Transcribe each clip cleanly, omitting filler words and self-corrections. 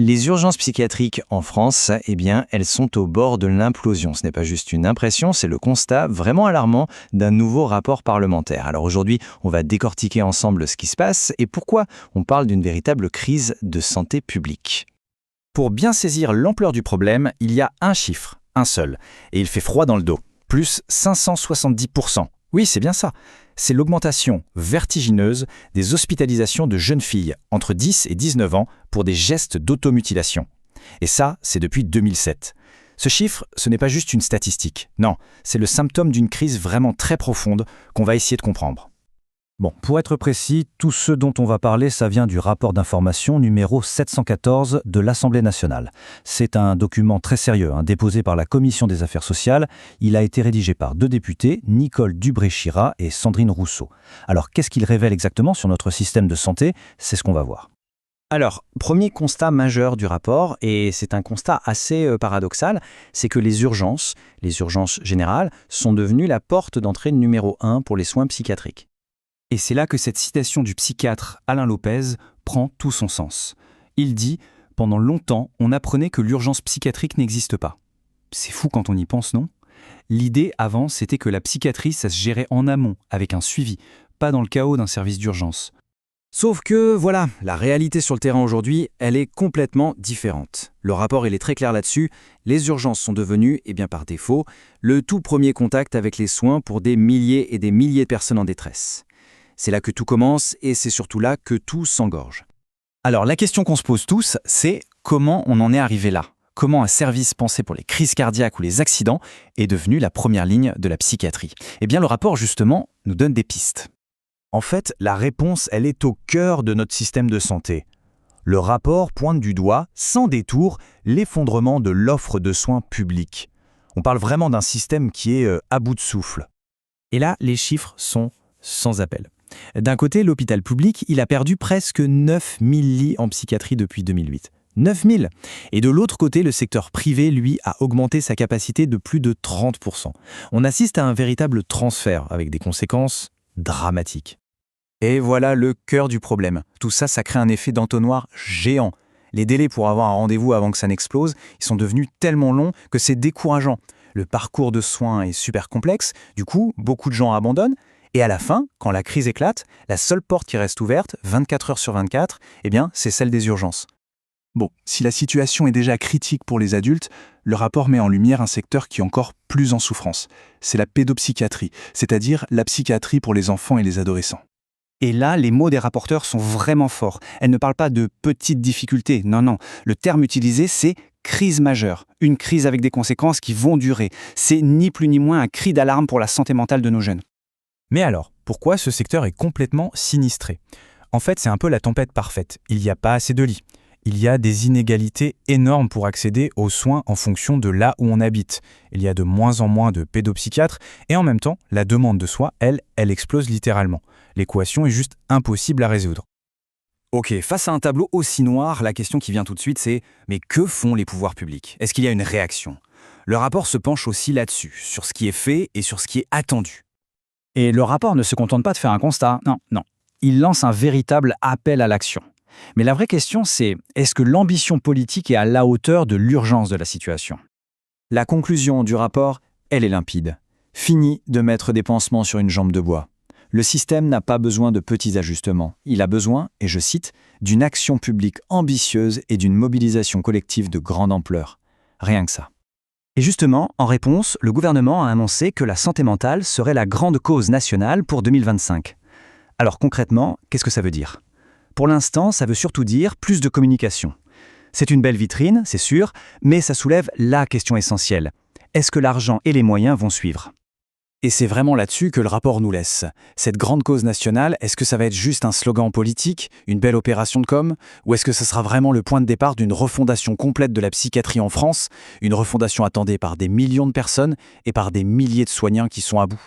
Les urgences psychiatriques en France, eh bien, elles sont au bord de l'implosion. Ce n'est pas juste une impression, c'est le constat vraiment alarmant d'un nouveau rapport parlementaire. Alors aujourd'hui, on va décortiquer ensemble ce qui se passe et pourquoi on parle d'une véritable crise de santé publique. Pour bien saisir l'ampleur du problème, il y a un chiffre, un seul, et il fait froid dans le dos. Plus 570%. Oui, c'est bien ça. C'est l'augmentation vertigineuse des hospitalisations de jeunes filles entre 10 et 19 ans pour des gestes d'automutilation. Et ça, c'est depuis 2007. Ce chiffre, ce n'est pas juste une statistique. Non, c'est le symptôme d'une crise vraiment très profonde qu'on va essayer de comprendre. Bon, pour être précis, tout ce dont on va parler, ça vient du rapport d'information numéro 714 de l'Assemblée nationale. C'est un document très sérieux, déposé par la Commission des affaires sociales. Il a été rédigé par 2 députés, Nicole Dubré-Chirat et Sandrine Rousseau. Alors, qu'est-ce qu'il révèle exactement sur notre système de santé? C'est ce qu'on va voir. Alors, premier constat majeur du rapport, et c'est un constat assez paradoxal, c'est que les urgences générales, sont devenues la porte d'entrée numéro 1 pour les soins psychiatriques. Et c'est là que cette citation du psychiatre Alain Lopez prend tout son sens. Il dit « Pendant longtemps, on apprenait que l'urgence psychiatrique n'existe pas. » C'est fou quand on y pense, non? L'idée avant, c'était que la psychiatrie, ça se gérait en amont, avec un suivi, pas dans le chaos d'un service d'urgence. Sauf que, voilà, la réalité sur le terrain aujourd'hui, elle est complètement différente. Le rapport, il est très clair là-dessus. Les urgences sont devenues, et bien par défaut, le tout premier contact avec les soins pour des milliers et des milliers de personnes en détresse. C'est là que tout commence et c'est surtout là que tout s'engorge. Alors la question qu'on se pose tous, c'est comment on en est arrivé là? Comment un service pensé pour les crises cardiaques ou les accidents est devenu la première ligne de la psychiatrie? Eh bien le rapport justement nous donne des pistes. En fait, la réponse, elle est au cœur de notre système de santé. Le rapport pointe du doigt, sans détour, l'effondrement de l'offre de soins publics. On parle vraiment d'un système qui est à bout de souffle. Et là, les chiffres sont sans appel. D'un côté, l'hôpital public, il a perdu presque 9000 lits en psychiatrie depuis 2008. 9000! Et de l'autre côté, le secteur privé, lui, a augmenté sa capacité de plus de 30%. On assiste à un véritable transfert, avec des conséquences dramatiques. Et voilà le cœur du problème. Tout ça, ça crée un effet d'entonnoir géant. Les délais pour avoir un rendez-vous avant que ça n'explose, ils sont devenus tellement longs que c'est décourageant. Le parcours de soins est super complexe, du coup, beaucoup de gens abandonnent. Et à la fin, quand la crise éclate, la seule porte qui reste ouverte, 24 heures sur 24, eh bien, c'est celle des urgences. Bon, si la situation est déjà critique pour les adultes, le rapport met en lumière un secteur qui est encore plus en souffrance. C'est la pédopsychiatrie, c'est-à-dire la psychiatrie pour les enfants et les adolescents. Et là, les mots des rapporteurs sont vraiment forts. Elles ne parlent pas de petites difficultés, non. Le terme utilisé, c'est crise majeure. Une crise avec des conséquences qui vont durer. C'est ni plus ni moins un cri d'alarme pour la santé mentale de nos jeunes. Mais alors, pourquoi ce secteur est complètement sinistré? En fait, c'est un peu la tempête parfaite. Il n'y a pas assez de lits. Il y a des inégalités énormes pour accéder aux soins en fonction de là où on habite. Il y a de moins en moins de pédopsychiatres et en même temps, la demande de soins, elle explose littéralement. L'équation est juste impossible à résoudre. Ok, face à un tableau aussi noir, la question qui vient tout de suite, c'est « mais que font les pouvoirs publics? Est-ce qu'il y a une réaction ?» Le rapport se penche aussi là-dessus, sur ce qui est fait et sur ce qui est attendu. Et le rapport ne se contente pas de faire un constat, non. Il lance un véritable appel à l'action. Mais la vraie question, c'est est-ce que l'ambition politique est à la hauteur de l'urgence de la situation? La conclusion du rapport, elle est limpide. Fini de mettre des pansements sur une jambe de bois. Le système n'a pas besoin de petits ajustements. Il a besoin, et je cite, d'une action publique ambitieuse et d'une mobilisation collective de grande ampleur. Rien que ça. Et justement, en réponse, le gouvernement a annoncé que la santé mentale serait la grande cause nationale pour 2025. Alors concrètement, qu'est-ce que ça veut dire? Pour l'instant, ça veut surtout dire plus de communication. C'est une belle vitrine, c'est sûr, mais ça soulève la question essentielle. Est-ce que l'argent et les moyens vont suivre? Et c'est vraiment là-dessus que le rapport nous laisse. Cette grande cause nationale, est-ce que ça va être juste un slogan politique, une belle opération de com', ou est-ce que ça sera vraiment le point de départ d'une refondation complète de la psychiatrie en France, une refondation attendue par des millions de personnes et par des milliers de soignants qui sont à bout?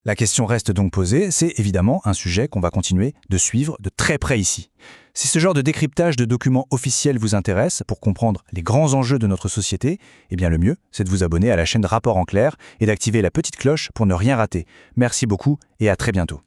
La question reste donc posée, c'est évidemment un sujet qu'on va continuer de suivre de très près ici. Si ce genre de décryptage de documents officiels vous intéresse pour comprendre les grands enjeux de notre société, eh bien le mieux, c'est de vous abonner à la chaîne Rapport en clair et d'activer la petite cloche pour ne rien rater. Merci beaucoup et à très bientôt.